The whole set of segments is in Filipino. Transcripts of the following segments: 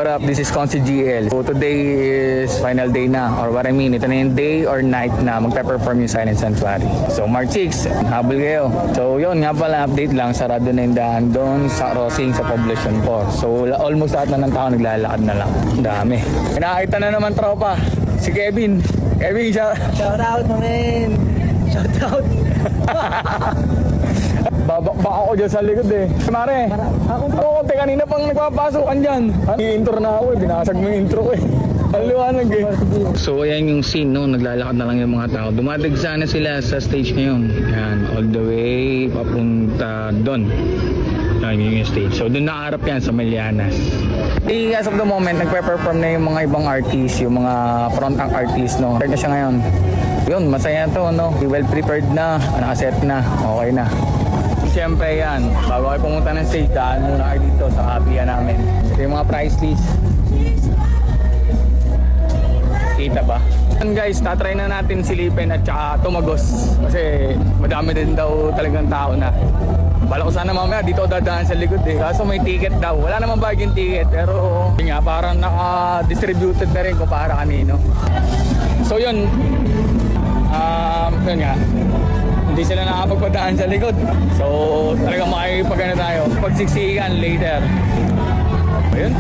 what up? This is Consi GL. So today is final day na, or what I mean, ito na yung day or night na magpe-perform yung Silent Sanctuary. So March 6, habol kayo. So yun nga pala, update lang, sarado na yung daan doon sa crossing sa Poblacion 4. So almost lahat na ng tao naglalakad na lang. Dami. Nakakita na naman tropa, si Kevin. Kevin, Shout out man. Shout out. babakbak ako dyan sa likod eh. Mare, ako kanina pang nagpapasukan dyan. I-intro na ako eh, binasag mo yung intro ko eh. Ang liwanag eh. So ayan yung scene no, naglalakad na lang yung mga tao. Dumadagsa na sila sa stage ngayon. Yan, all the way papunta doon. Yan yung stage. So doon nakaharap yan sa Melianas. As of the moment, nagpe-perform na yung mga ibang artists, yung mga front-ang artists no. Start na siya ngayon. Yun, masaya to no. Well prepared na, nakaset na, okay na. Siyempre yan, bago kayo pumunta ng stage, daan muna kayo dito sa kapihan namin. Ito yung mga price list. Kita ba? And guys, tatry na natin silipin at saka tumagos. Kasi madami din daw talagang tao na. Bala ko sana mamaya dito dadaan sa likod eh. Kaso may ticket daw. Wala naman bagong ticket. Pero yun nga, parang naka-distributed na rin kung para kanino. So yun. Yun nga. Hindi sila nakapagpadaan sa likod. So talagang makikipagano tayo. Pagsiksikan later. Ayun.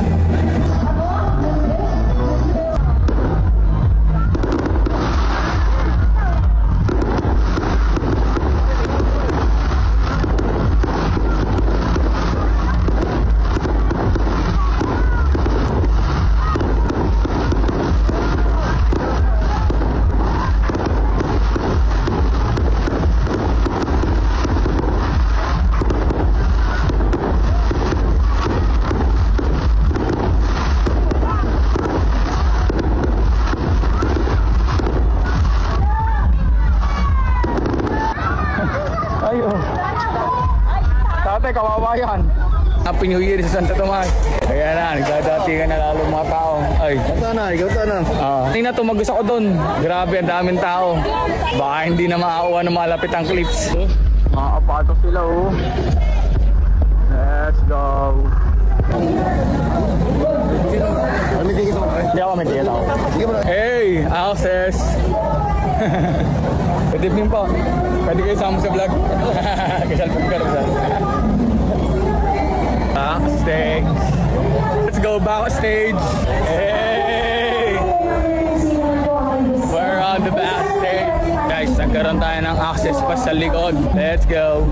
Kawawa yan. Happy New Year sa Santa Tomas. Kaya na, nagdadati ka na lalo mga tao. Ay. Ikaw na. Kanina tumagos ako doon. Grabe, ang daming tao. Baka hindi na maawa ng malapit ang clips. Mga kapato sila oh. Let's go. May ticket ako. Hindi ako may ticket ako. Hey, access. Good evening po. Pwede kayo sama sa vlog. Kasalpag ka rin. Backstage. Let's go backstage. Hey! We're on the backstage. Guys, nagkaroon tayo ng access pa sa likod. Let's go.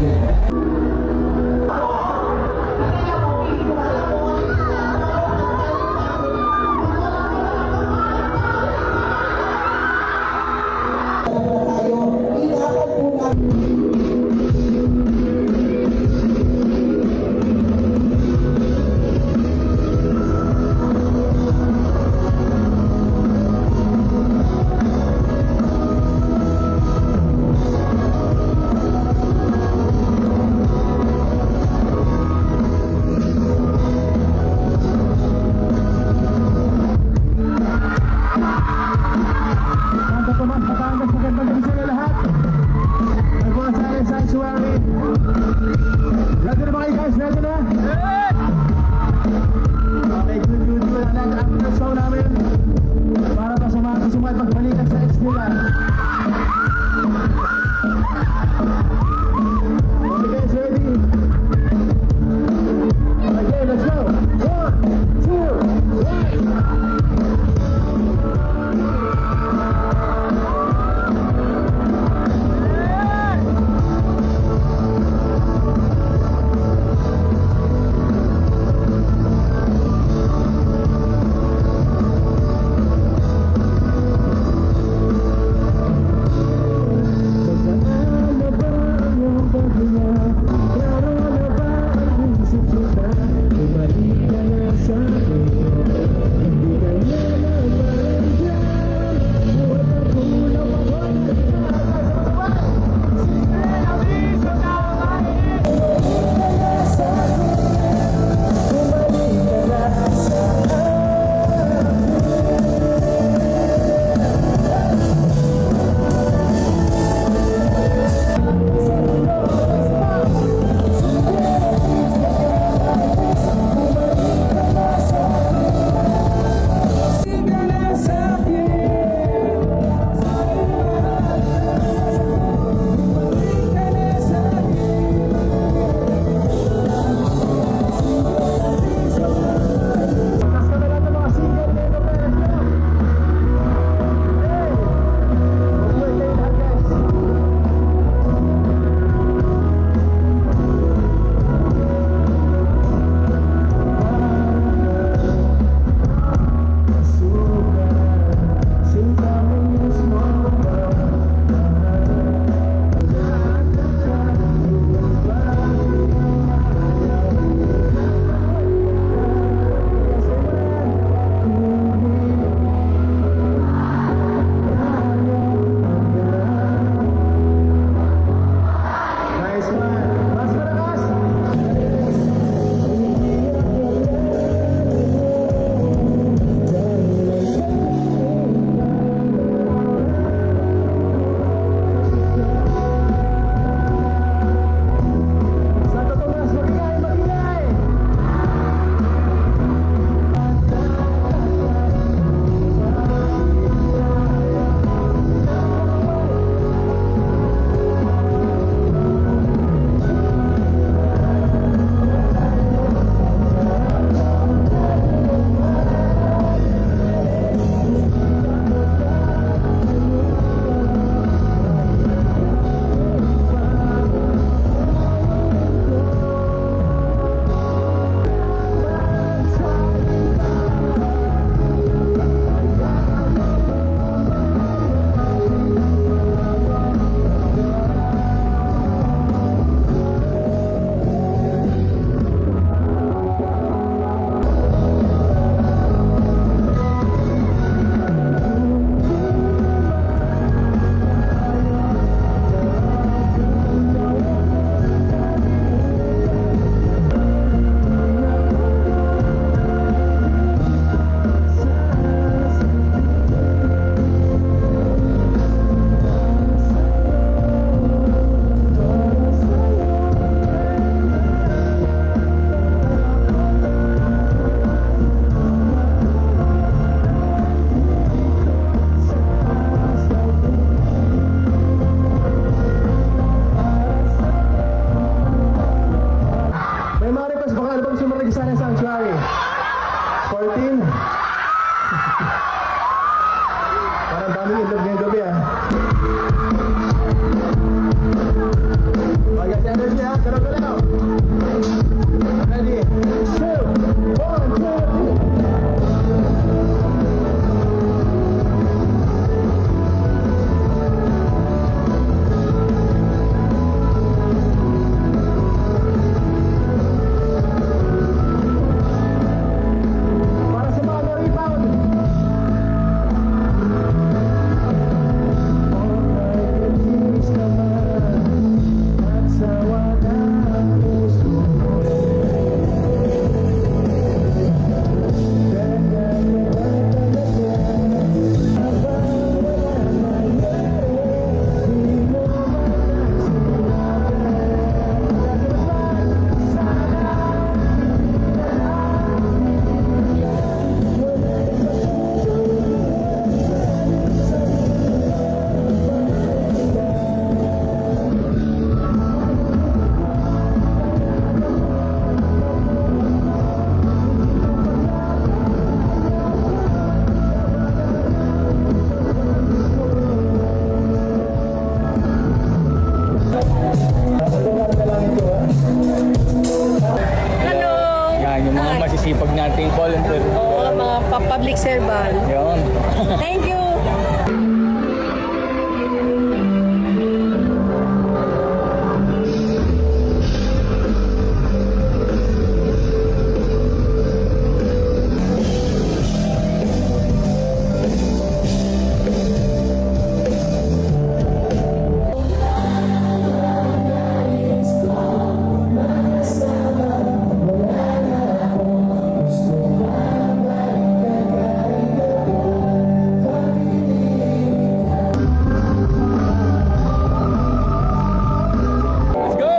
mga public servant. Yun. Thank you! Let's go!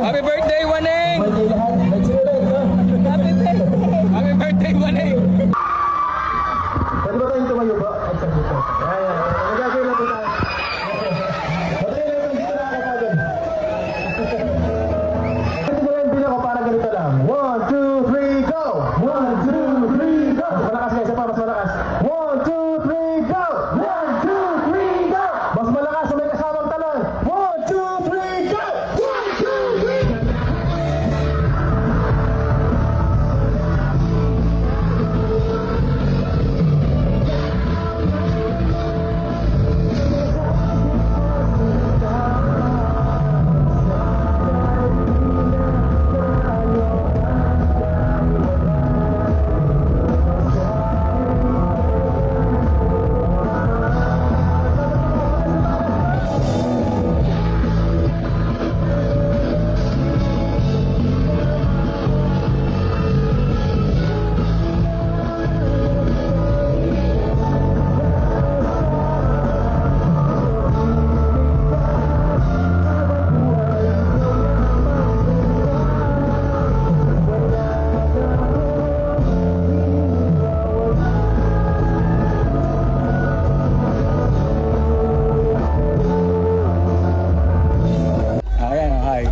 Happy birthday, Waneng! Happy birthday! Happy birthday, Waneng! Pwede ba tayong tumayo ba? At sa dito. Ayan. Magagawin na po tayo. Pwede na itong dito na kakagad. Pwede ba yung bilang ko para ganito lang? 1, 2, 3, go! 1, 2, 3, go! Mas malakas guys, mas malakas. 1, 2, 3, go! 1, 2, 3, go! Mas malakas sa may kasamang talon. 1, 2, 3, go! 1, 2, 3, go! Ayan, hi.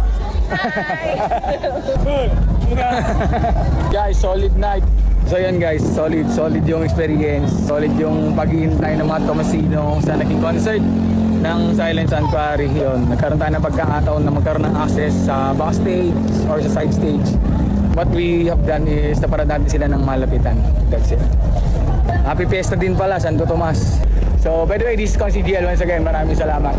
Guys, solid night. So yan guys, solid yung experience. Solid yung paghihintay ng mga Tomasino sa naging concert ng Silent Sanctuary. Yun, nagkaroon tayo ng pagkakataon na magkaroon ng access sa backstage or sa side stage. What we have done is naparad natin sila ng malapitan. That's it. Happy Fiesta din pala, Santo Tomas. So by the way, this is CGL once again. Maraming salamat.